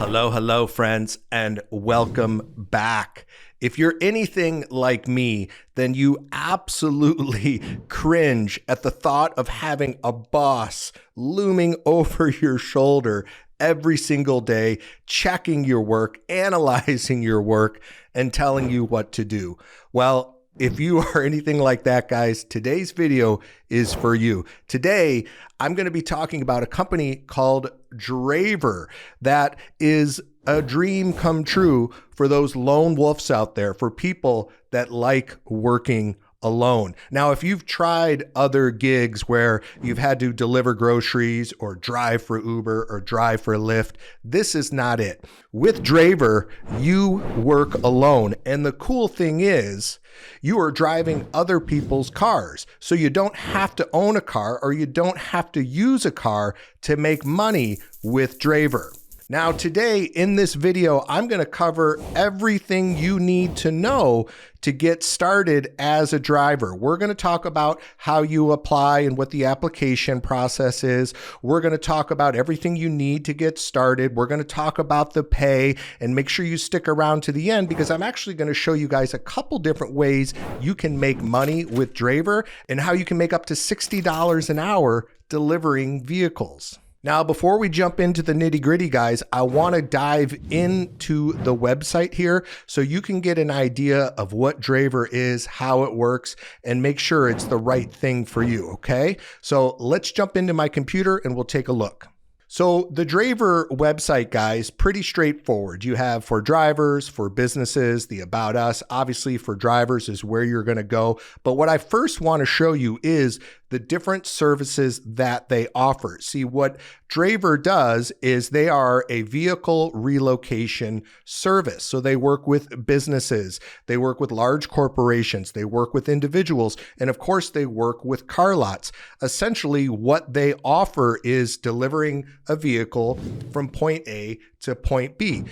Hello, friends, and welcome back. If you're anything like me, then you absolutely cringe at the thought of having a boss looming over your shoulder every single day, checking your work, analyzing your work, and telling you what to do. Well, if you are anything like that, guys, today's video is for you. Today, I'm going to be talking about a company called Draver that is a dream come true for those lone wolves out there, for people that like working alone. Now, if you've tried other gigs where you've had to deliver groceries or drive for Uber or drive for Lyft, this is not it. With Draver, you work alone. And the cool thing is, you are driving other people's cars. So you don't have to own a car or you don't have to use a car to make money with Draver. Now, today in this video, I'm going to cover everything you need to know to get started as a driver. We're going to talk about how you apply and what the application process is. We're going to talk about everything you need to get started. We're going to talk about the pay, and make sure you stick around to the end because I'm actually going to show you guys a couple different ways you can make money with Draver and how you can make up to $60 an hour delivering vehicles. Now, before we jump into the nitty gritty, guys, I want to dive into the website here so you can get an idea of what Draver is, how it works, and make sure it's the right thing for you, okay? So let's jump into my computer and we'll take a look. So the Draver website, guys, pretty straightforward. You have for drivers, for businesses, the about us. Obviously, for drivers is where you're going to go. But what I first want to show you is the different services that they offer. See, what Draver does is they are a vehicle relocation service. So they work with businesses, they work with large corporations, they work with individuals, and of course they work with car lots. Essentially, what they offer is delivering a vehicle from point A to point B.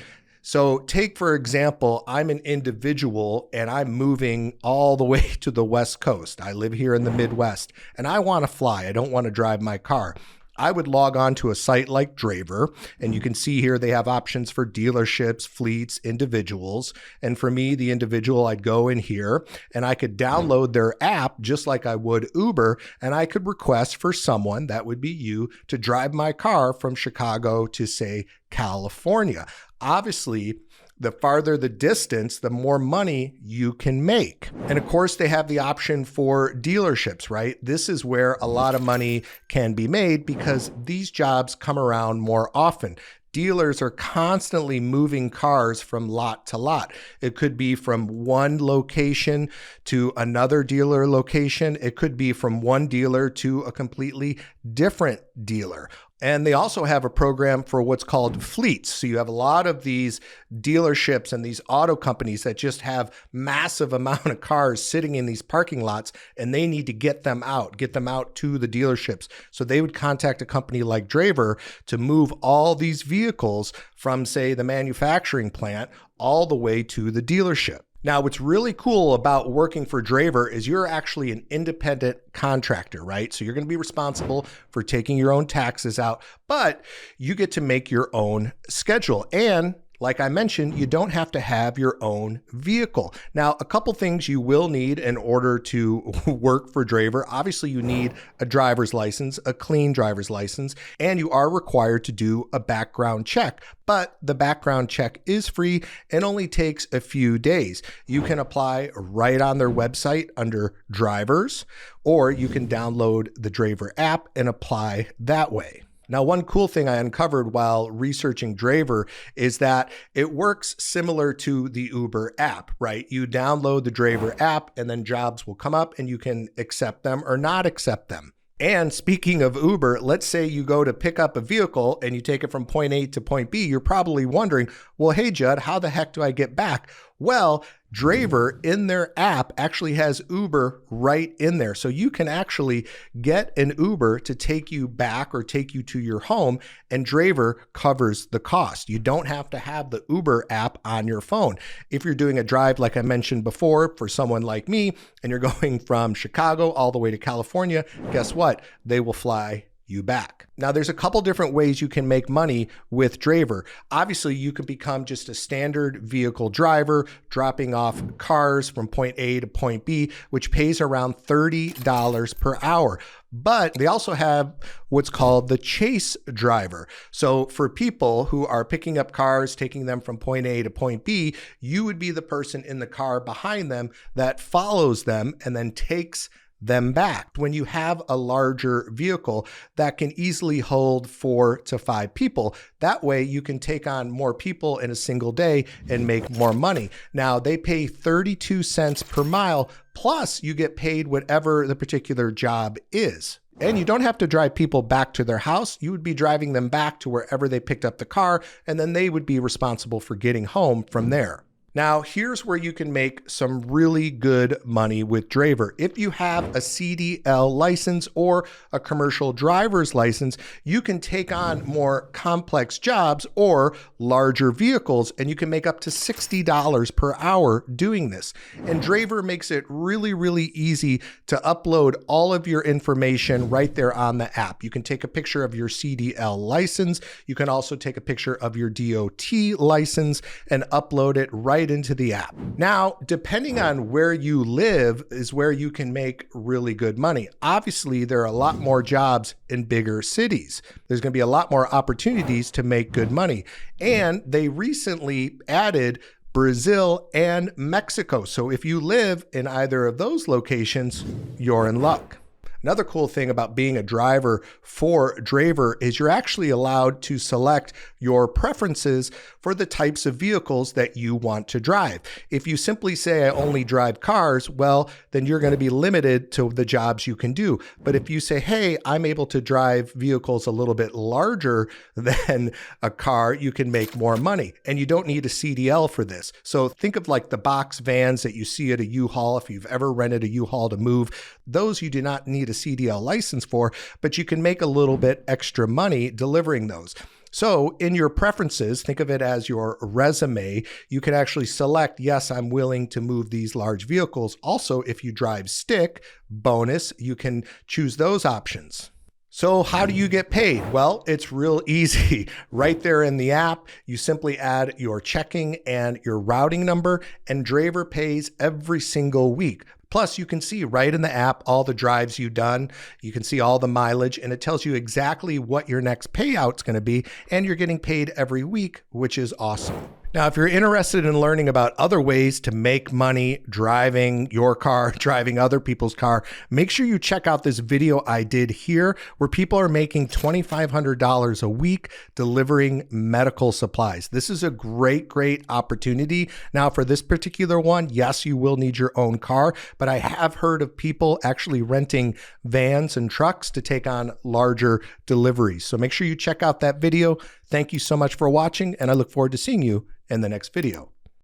So take, for example, I'm an individual and I'm moving all the way to the West Coast. I live here in the Midwest and I want to fly. I don't want to drive my car. I would log on to a site like Draver, and you can see here they have options for dealerships, fleets, individuals. And for me, the individual, I'd go in here and I could download their app just like I would Uber, and I could request for someone, that would be you, to drive my car from Chicago to, say, California. Obviously, the farther the distance, the more money you can make. And of course, they have the option for dealerships, right? This is where a lot of money can be made because these jobs come around more often. Dealers are constantly moving cars from lot to lot. It could be from one location to another dealer location. It could be from one dealer to a completely different dealer. And they also have a program for what's called fleets. So you have a lot of these dealerships and these auto companies that just have massive amount of cars sitting in these parking lots, and they need to get them out to the dealerships. So they would contact a company like Draver to move all these vehicles from, say, the manufacturing plant all the way to the dealership. Now, what's really cool about working for Draver is you're actually an independent contractor, right? So you're going to be responsible for taking your own taxes out, but you get to make your own schedule. And like I mentioned, you don't have to have your own vehicle. Now, a couple things you will need in order to work for Draver. Obviously, you need a driver's license, a clean driver's license, and you are required to do a background check. But the background check is free and only takes a few days. You can apply right on their website under drivers, or you can download the Draver app and apply that way. Now, one cool thing I uncovered while researching Draver is that it works similar to the Uber app, right? You download the Draver app and then jobs will come up and you can accept them or not accept them. And speaking of Uber, let's say you go to pick up a vehicle and you take it from point A to point B. You're probably wondering, well, hey, Judd, how the heck do I get back? Well, Draver in their app actually has Uber right in there. So you can actually get an Uber to take you back or take you to your home, and Draver covers the cost. You don't have to have the Uber app on your phone. If you're doing a drive, like I mentioned before, for someone like me, and you're going from Chicago all the way to California, guess what? They will fly you back. Now, there's a couple different ways you can make money with Draver. Obviously, you can become just a standard vehicle driver, dropping off cars from point A to point B, which pays around $30 per hour. But they also have what's called the chase driver. So for people who are picking up cars, taking them from point A to point B, you would be the person in the car behind them that follows them and then takes them back. When you have a larger vehicle that can easily hold 4 to 5 people, that way you can take on more people in a single day and make more money. Now, they pay 32 cents per mile, plus you get paid whatever the particular job is. And you don't have to drive people back to their house. You would be driving them back to wherever they picked up the car, and then they would be responsible for getting home from there. Now, here's where you can make some really good money with Draver. If you have a CDL license or a commercial driver's license, you can take on more complex jobs or larger vehicles, and you can make up to $60 per hour doing this. And Draver makes it really, really easy to upload all of your information right there on the app. You can take a picture of your CDL license. You can also take a picture of your DOT license and upload it right into the app. Now, depending on where you live is where you can make really good money. Obviously, there are a lot more jobs in bigger cities. There's going to be a lot more opportunities to make good money. And they recently added Brazil and Mexico. So if you live in either of those locations, you're in luck. Another cool thing about being a driver for Draver is you're actually allowed to select your preferences for the types of vehicles that you want to drive. If you simply say, I only drive cars, well, then you're going to be limited to the jobs you can do. But if you say, hey, I'm able to drive vehicles a little bit larger than a car, you can make more money. And you don't need a CDL for this. So think of like the box vans that you see at a U-Haul. If you've ever rented a U-Haul to move, those you do not need a CDL license for, but you can make a little bit extra money delivering those. So in your preferences, think of it as your resume. You can actually select, yes, I'm willing to move these large vehicles. Also, if you drive stick, bonus, you can choose those options. So how do you get paid? Well, it's real easy. Right there in the app, you simply add your checking and your routing number, and Draver pays every single week. Plus, you can see right in the app all the drives you've done. You can see all the mileage, and it tells you exactly what your next payout's going to be, and you're getting paid every week, which is awesome. Now, if you're interested in learning about other ways to make money driving your car, driving other people's car, make sure you check out this video I did here where people are making $2,500 a week delivering medical supplies. This is a great, great opportunity. Now, for this particular one, yes, you will need your own car, but I have heard of people actually renting vans and trucks to take on larger deliveries. So make sure you check out that video. Thank you so much for watching, and I look forward to seeing you in the next video.